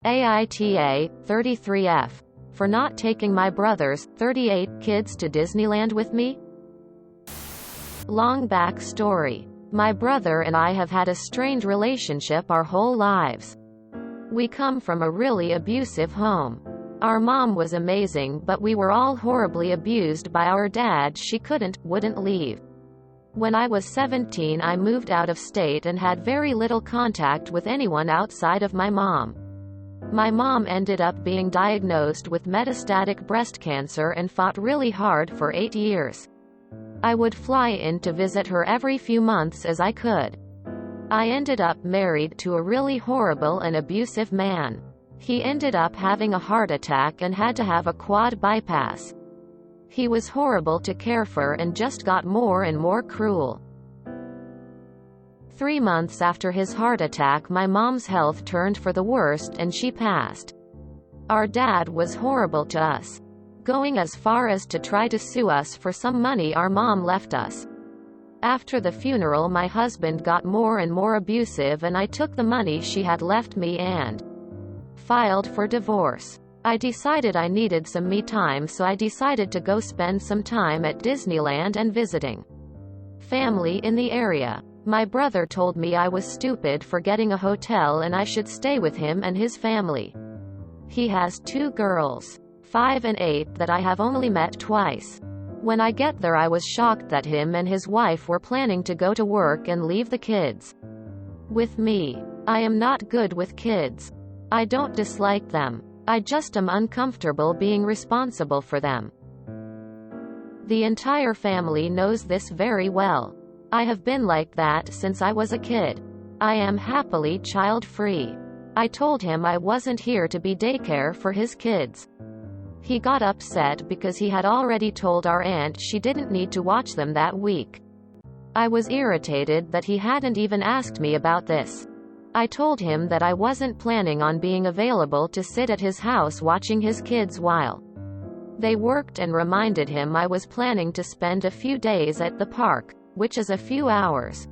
AITA, 33F. For not taking my brother's, 38, kids to Disneyland with me? Long back story. My brother and I have had a strained relationship our whole lives. We come from a really abusive home. Our mom was amazing, but we were all horribly abused by our dad. She wouldn't leave. When I was 17, I moved out of state and had very little contact with anyone outside of my mom. My mom ended up being diagnosed with metastatic breast cancer and fought really hard for 8 years. I would fly in to visit her every few months as I could. I ended up married to a really horrible and abusive man. He ended up having a heart attack and had to have a quad bypass. He was horrible to care for and just got more and more cruel. 3 months after his heart attack, my mom's health turned for the worst and she passed. Our dad was horrible to us, going as far as to try to sue us for some money our mom left us. After the funeral, my husband got more and more abusive and I took the money she had left me and filed for divorce. I decided I needed some me time, so I decided to go spend some time at Disneyland and visiting family in the area. My brother told me I was stupid for getting a hotel and I should stay with him and his family. He has 2 girls, 5 and 8, that I have only met twice. When I get there, I was shocked that him and his wife were planning to go to work and leave the kids with me. I am not good with kids. I don't dislike them. I just am uncomfortable being responsible for them. The entire family knows this very well. I have been like that since I was a kid. I am happily child-free. I told him I wasn't here to be daycare for his kids. He got upset because he had already told our aunt she didn't need to watch them that week. I was irritated that he hadn't even asked me about this. I told him that I wasn't planning on being available to sit at his house watching his kids while they worked, and reminded him I was planning to spend a few days at the park, which is a few hours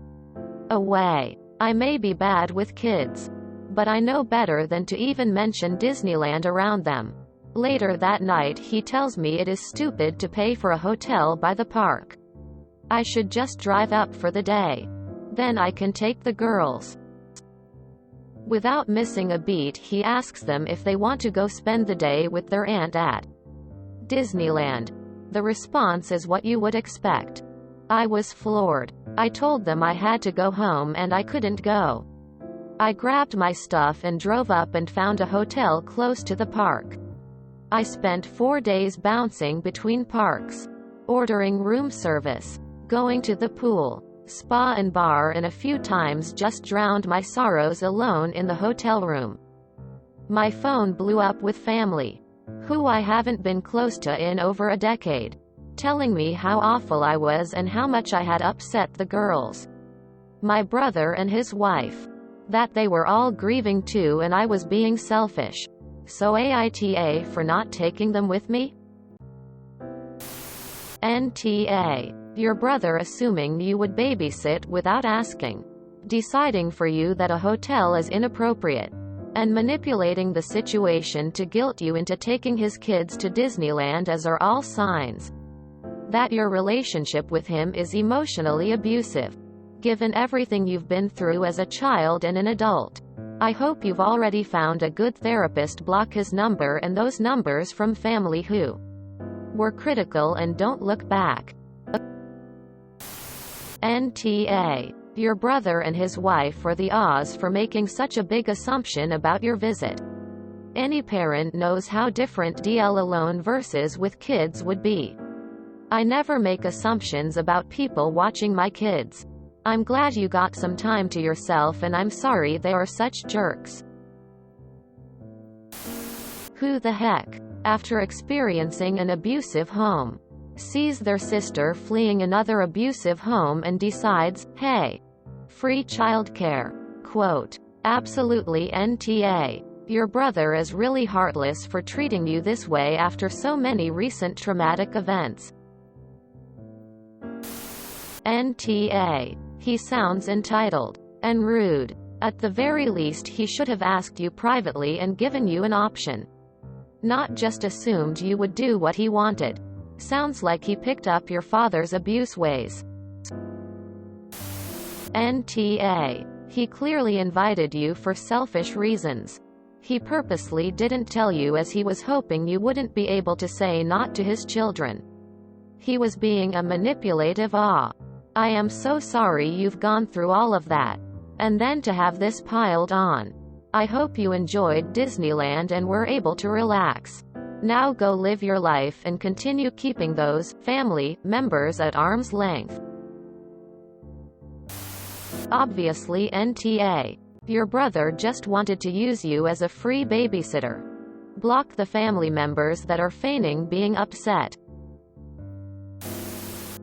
away. I may be bad with kids, but I know better than to even mention Disneyland around them. Later that night, he tells me it is stupid to pay for a hotel by the park. I should just drive up for the day. Then I can take the girls. Without missing a beat, he asks them if they want to go spend the day with their aunt at Disneyland. The response is what you would expect. I was floored. I told them I had to go home and I couldn't go. I grabbed my stuff and drove up and found a hotel close to the park. I spent 4 days bouncing between parks, ordering room service, going to the pool, spa and bar, and a few times just drowned my sorrows alone in the hotel room. My phone blew up with family, who I haven't been close to in over a decade, telling me how awful I was and how much I had upset the girls, my brother and his wife, that they were all grieving too and I was being selfish. So AITA for not taking them with me? NTA. Your brother assuming you would babysit without asking, deciding for you that a hotel is inappropriate, and manipulating the situation to guilt you into taking his kids to Disneyland, as are all signs that your relationship with him is emotionally abusive, given everything you've been through as a child and an adult. I hope you've already found a good therapist. Block his number and those numbers from family who were critical and don't look back. NTA. Your brother and his wife are the Oz for making such a big assumption about your visit. Any parent knows how different DL alone versus with kids would be. I never make assumptions about people watching my kids. I'm glad you got some time to yourself, and I'm sorry they are such jerks. Who the heck, after experiencing an abusive home, sees their sister fleeing another abusive home and decides, hey, free childcare. Quote. Absolutely NTA. Your brother is really heartless for treating you this way after so many recent traumatic events. NTA. He sounds entitled and rude. At the very least he should have asked you privately and given you an option. Not just assumed you would do what he wanted. Sounds like he picked up your father's abuse ways. NTA. He clearly invited you for selfish reasons. He purposely didn't tell you as he was hoping you wouldn't be able to say not to his children. He was being a manipulative. I am so sorry you've gone through all of that. And then to have this piled on. I hope you enjoyed Disneyland and were able to relax. Now go live your life and continue keeping those family members at arm's length. Obviously NTA. Your brother just wanted to use you as a free babysitter. Block the family members that are feigning being upset.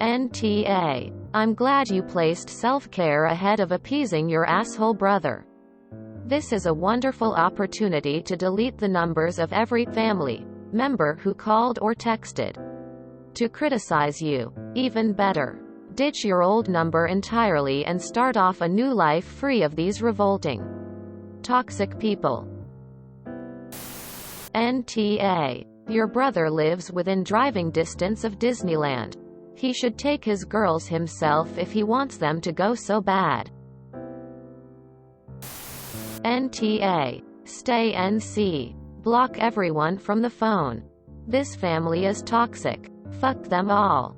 NTA. I'm glad you placed self-care ahead of appeasing your asshole brother. This is a wonderful opportunity to delete the numbers of every family member who called or texted to criticize you. Even better, ditch your old number entirely and start off a new life free of these revolting, toxic people. NTA. Your brother lives within driving distance of Disneyland. He should take his girls himself if he wants them to go so bad. NTA. Stay NC. Block everyone from the phone. This family is toxic. Fuck them all.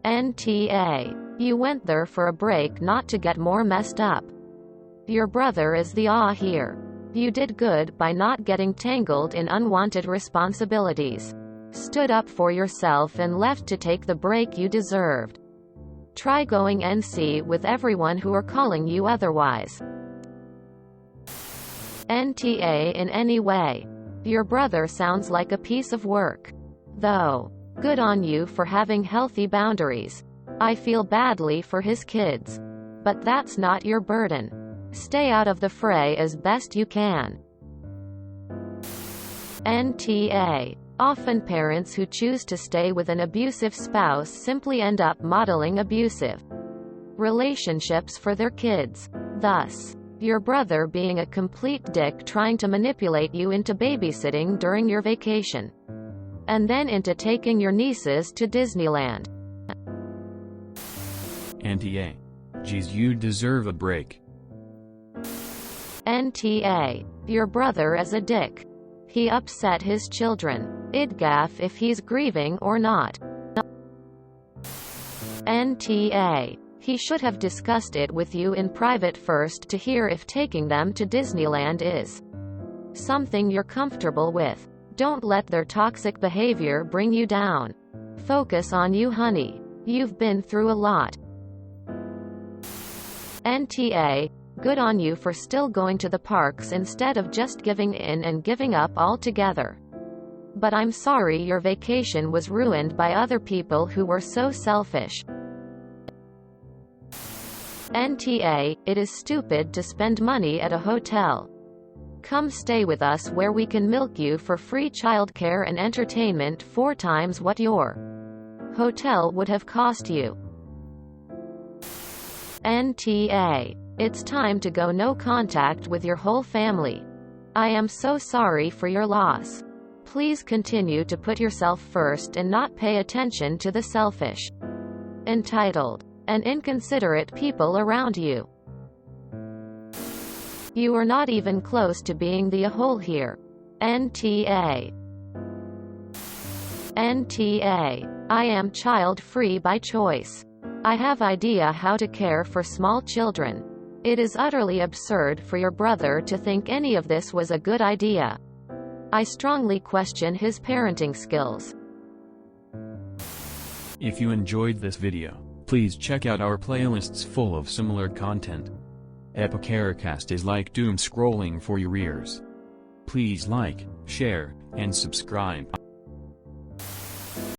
NTA. You went there for a break, not to get more messed up. Your brother is the here. You did good by not getting tangled in unwanted responsibilities. Stood up for yourself and left to take the break you deserved. Try going NC with everyone who are calling you otherwise. NTA in any way. Your brother sounds like a piece of work. Though, good on you for having healthy boundaries. I feel badly for his kids. But that's not your burden. Stay out of the fray as best you can. NTA. Often parents who choose to stay with an abusive spouse simply end up modeling abusive relationships for their kids. Thus, your brother being a complete dick trying to manipulate you into babysitting during your vacation. And then into taking your nieces to Disneyland. NTA. Geez, you deserve a break. NTA. Your brother is a dick. He upset his children. I'd gaff if he's grieving or not. NTA. He should have discussed it with you in private first to hear if taking them to Disneyland is something you're comfortable with. Don't let their toxic behavior bring you down. Focus on you, honey. You've been through a lot. NTA. Good on you for still going to the parks instead of just giving in and giving up altogether. But I'm sorry your vacation was ruined by other people who were so selfish. NTA. It is stupid to spend money at a hotel. Come stay with us where we can milk you for free childcare and entertainment 4 times what your hotel would have cost you. NTA. It's time to go no contact with your whole family. I am so sorry for your loss. Please continue to put yourself first and not pay attention to the selfish, entitled, and inconsiderate people around you. You are not even close to being the a-hole here. NTA. NTA. I am child-free by choice. I have idea how to care for small children. It is utterly absurd for your brother to think any of this was a good idea. I strongly question his parenting skills. If you enjoyed this video, please check out our playlists full of similar content. AmITheAsshole is like doom scrolling for your ears. Please like, share, and subscribe.